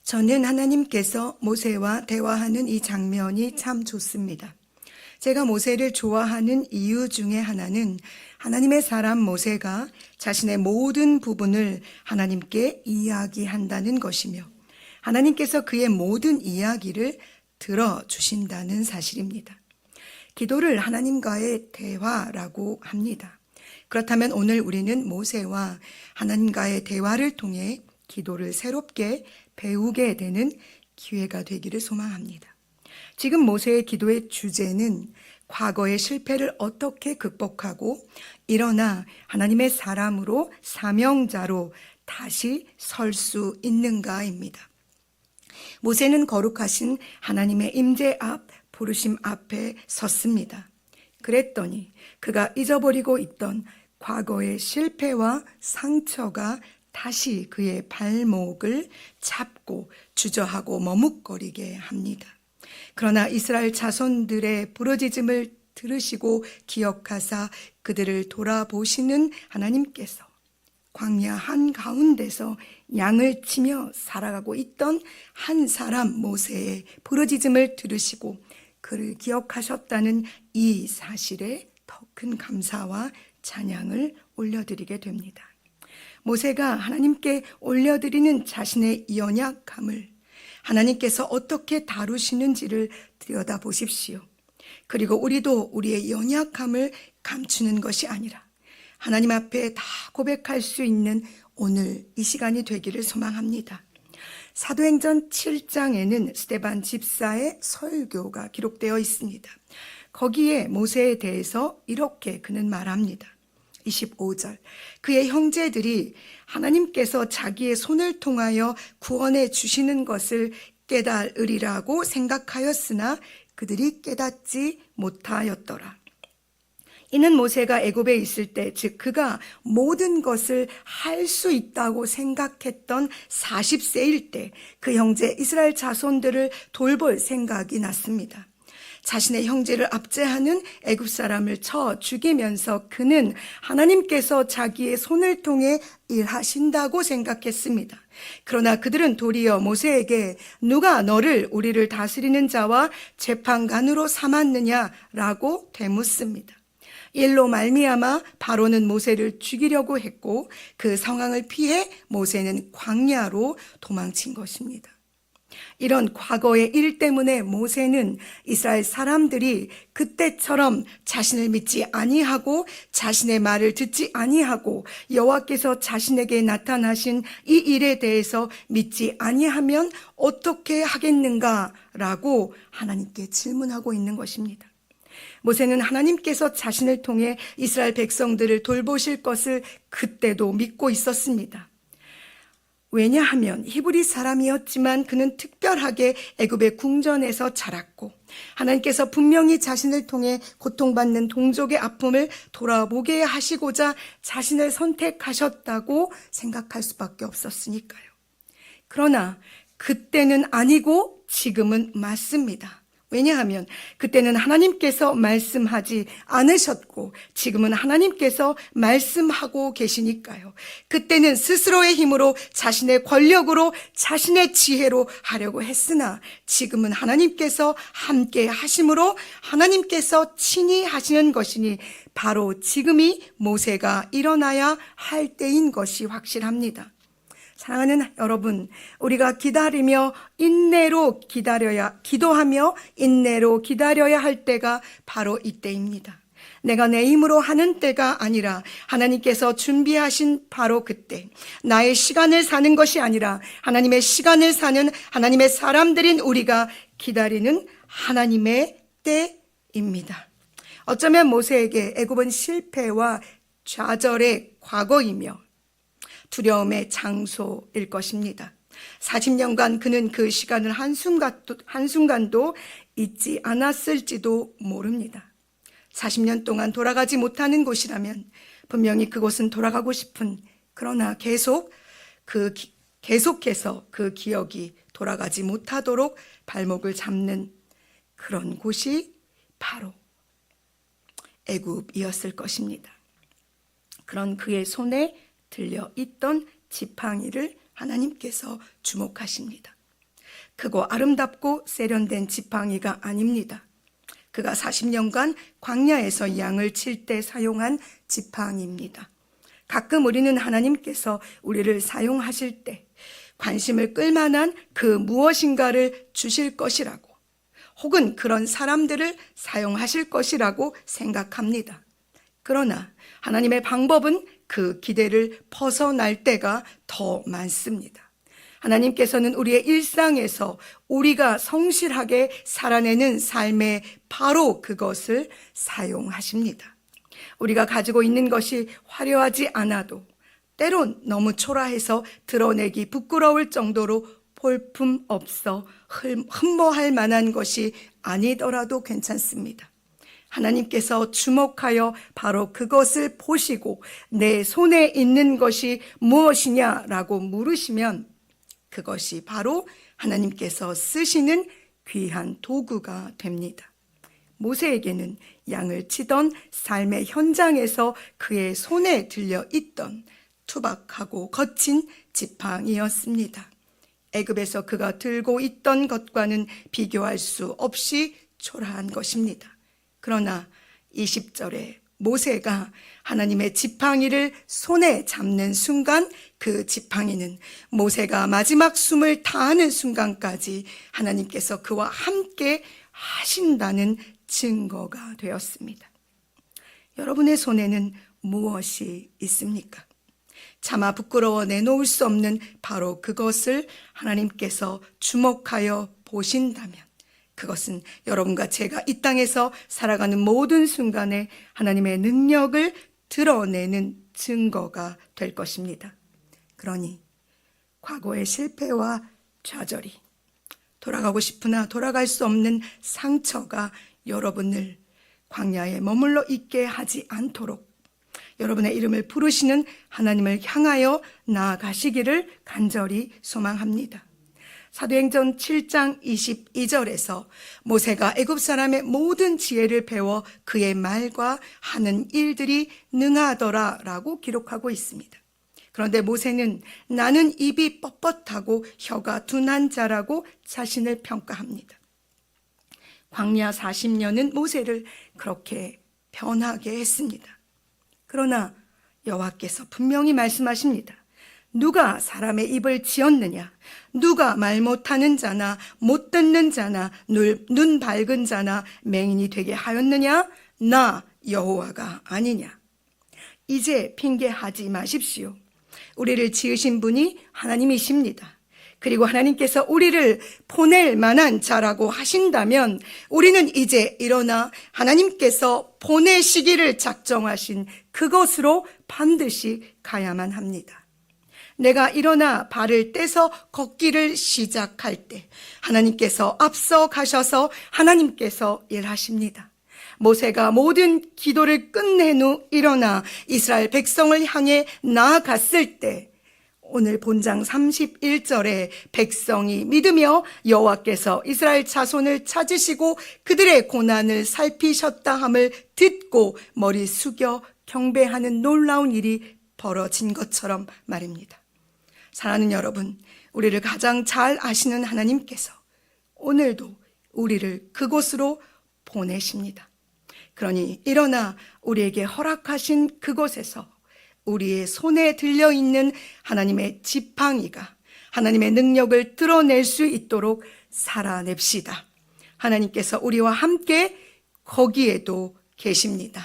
저는 하나님께서 모세와 대화하는 이 장면이 참 좋습니다. 제가 모세를 좋아하는 이유 중에 하나는 하나님의 사람 모세가 자신의 모든 부분을 하나님께 이야기한다는 것이며 하나님께서 그의 모든 이야기를 들어주신다는 사실입니다. 기도를 하나님과의 대화라고 합니다. 그렇다면 오늘 우리는 모세와 하나님과의 대화를 통해 기도를 새롭게 배우게 되는 기회가 되기를 소망합니다. 지금 모세의 기도의 주제는 과거의 실패를 어떻게 극복하고 일어나 하나님의 사람으로 사명자로 다시 설 수 있는가입니다. 모세는 거룩하신 하나님의 임재 앞 부르심 앞에 섰습니다. 그랬더니 그가 잊어버리고 있던 과거의 실패와 상처가 다시 그의 발목을 잡고 주저하고 머뭇거리게 합니다. 그러나 이스라엘 자손들의 부르짖음을 들으시고 기억하사 그들을 돌아보시는 하나님께서 광야 한가운데서 양을 치며 살아가고 있던 한 사람 모세의 부르짖음을 들으시고 그를 기억하셨다는 이 사실에 더 큰 감사와 찬양을 올려드리게 됩니다. 모세가 하나님께 올려드리는 자신의 연약함을 하나님께서 어떻게 다루시는지를 들여다보십시오. 그리고 우리도 우리의 연약함을 감추는 것이 아니라 하나님 앞에 다 고백할 수 있는 오늘 이 시간이 되기를 소망합니다. 사도행전 7장에는 스데반 집사의 설교가 기록되어 있습니다. 거기에 모세에 대해서 이렇게 그는 말합니다. 25절, 그의 형제들이 하나님께서 자기의 손을 통하여 구원해 주시는 것을 깨달으리라고 생각하였으나 그들이 깨닫지 못하였더라. 이는 모세가 애굽에 있을 때, 즉 그가 모든 것을 할 수 있다고 생각했던 40세일 때 그 형제 이스라엘 자손들을 돌볼 생각이 났습니다. 자신의 형제를 압제하는 애굽 사람을 쳐 죽이면서 그는 하나님께서 자기의 손을 통해 일하신다고 생각했습니다. 그러나 그들은 도리어 모세에게 누가 너를 우리를 다스리는 자와 재판관으로 삼았느냐라고 되묻습니다. 일로 말미암아 바로는 모세를 죽이려고 했고 그 상황을 피해 모세는 광야로 도망친 것입니다. 이런 과거의 일 때문에 모세는 이스라엘 사람들이 그때처럼 자신을 믿지 아니하고 자신의 말을 듣지 아니하고 여호와께서 자신에게 나타나신 이 일에 대해서 믿지 아니하면 어떻게 하겠는가라고 하나님께 질문하고 있는 것입니다. 모세는 하나님께서 자신을 통해 이스라엘 백성들을 돌보실 것을 그때도 믿고 있었습니다. 왜냐하면 히브리 사람이었지만 그는 특별하게 애굽의 궁전에서 자랐고 하나님께서 분명히 자신을 통해 고통받는 동족의 아픔을 돌아보게 하시고자 자신을 선택하셨다고 생각할 수밖에 없었으니까요. 그러나 그때는 아니고 지금은 맞습니다. 왜냐하면 그때는 하나님께서 말씀하지 않으셨고 지금은 하나님께서 말씀하고 계시니까요. 그때는 스스로의 힘으로 자신의 권력으로 자신의 지혜로 하려고 했으나 지금은 하나님께서 함께 하심으로 하나님께서 친히 하시는 것이니 바로 지금이 모세가 일어나야 할 때인 것이 확실합니다. 사랑하는 여러분, 우리가 기다리며 인내로 기도하며 인내로 기다려야 할 때가 바로 이때입니다. 내가 내 힘으로 하는 때가 아니라 하나님께서 준비하신 바로 그때, 나의 시간을 사는 것이 아니라 하나님의 시간을 사는 하나님의 사람들인 우리가 기다리는 하나님의 때입니다. 어쩌면 모세에게 애굽은 실패와 좌절의 과거이며 두려움의 장소일 것입니다. 40년간 그는 그 시간을 한순간도 잊지 않았을지도 모릅니다. 40년 동안 돌아가지 못하는 곳이라면 분명히 그곳은 돌아가고 싶은, 그러나 계속해서 그 기억이 돌아가지 못하도록 발목을 잡는 그런 곳이 바로 애굽이었을 것입니다. 그런 그의 손에 들려 있던 지팡이를 하나님께서 주목하십니다. 크고 아름답고 세련된 지팡이가 아닙니다. 그가 40년간 광야에서 양을 칠 때 사용한 지팡이입니다. 가끔 우리는 하나님께서 우리를 사용하실 때 관심을 끌만한 그 무엇인가를 주실 것이라고, 혹은 그런 사람들을 사용하실 것이라고 생각합니다. 그러나 하나님의 방법은 그 기대를 벗어날 때가 더 많습니다. 하나님께서는 우리의 일상에서 우리가 성실하게 살아내는 삶에 바로 그것을 사용하십니다. 우리가 가지고 있는 것이 화려하지 않아도, 때론 너무 초라해서 드러내기 부끄러울 정도로 볼품 없어 흠모할 만한 것이 아니더라도 괜찮습니다. 하나님께서 주목하여 바로 그것을 보시고 내 손에 있는 것이 무엇이냐라고 물으시면 그것이 바로 하나님께서 쓰시는 귀한 도구가 됩니다. 모세에게는 양을 치던 삶의 현장에서 그의 손에 들려 있던 투박하고 거친 지팡이였습니다. 애굽에서 그가 들고 있던 것과는 비교할 수 없이 초라한 것입니다. 그러나 20절에 모세가 하나님의 지팡이를 손에 잡는 순간 그 지팡이는 모세가 마지막 숨을 다하는 순간까지 하나님께서 그와 함께 하신다는 증거가 되었습니다. 여러분의 손에는 무엇이 있습니까? 차마 부끄러워 내놓을 수 없는 바로 그것을 하나님께서 주목하여 보신다면 그것은 여러분과 제가 이 땅에서 살아가는 모든 순간에 하나님의 능력을 드러내는 증거가 될 것입니다. 그러니 과거의 실패와 좌절이, 돌아가고 싶으나 돌아갈 수 없는 상처가 여러분을 광야에 머물러 있게 하지 않도록 여러분의 이름을 부르시는 하나님을 향하여 나아가시기를 간절히 소망합니다. 사도행전 7장 22절에서 모세가 애굽 사람의 모든 지혜를 배워 그의 말과 하는 일들이 능하더라 라고 기록하고 있습니다. 그런데 모세는 나는 입이 뻣뻣하고 혀가 둔한 자라고 자신을 평가합니다. 광야 40년은 모세를 그렇게 변하게 했습니다. 그러나 여호와께서 분명히 말씀하십니다. 누가 사람의 입을 지었느냐? 누가 말 못하는 자나 못 듣는 자나 눈 밝은 자나 맹인이 되게 하였느냐? 나 여호와가 아니냐? 이제 핑계하지 마십시오. 우리를 지으신 분이 하나님이십니다. 그리고 하나님께서 우리를 보낼 만한 자라고 하신다면 우리는 이제 일어나 하나님께서 보내시기를 작정하신 그것으로 반드시 가야만 합니다. 내가 일어나 발을 떼서 걷기를 시작할 때 하나님께서 앞서 가셔서 하나님께서 일하십니다. 모세가 모든 기도를 끝낸 후 일어나 이스라엘 백성을 향해 나아갔을 때 오늘 본장 31절에 백성이 믿으며 여호와께서 이스라엘 자손을 찾으시고 그들의 고난을 살피셨다 함을 듣고 머리 숙여 경배하는 놀라운 일이 벌어진 것처럼 말입니다. 사랑하는 여러분, 우리를 가장 잘 아시는 하나님께서 오늘도 우리를 그곳으로 보내십니다. 그러니 일어나 우리에게 허락하신 그곳에서 우리의 손에 들려있는 하나님의 지팡이가 하나님의 능력을 드러낼 수 있도록 살아냅시다. 하나님께서 우리와 함께 거기에도 계십니다.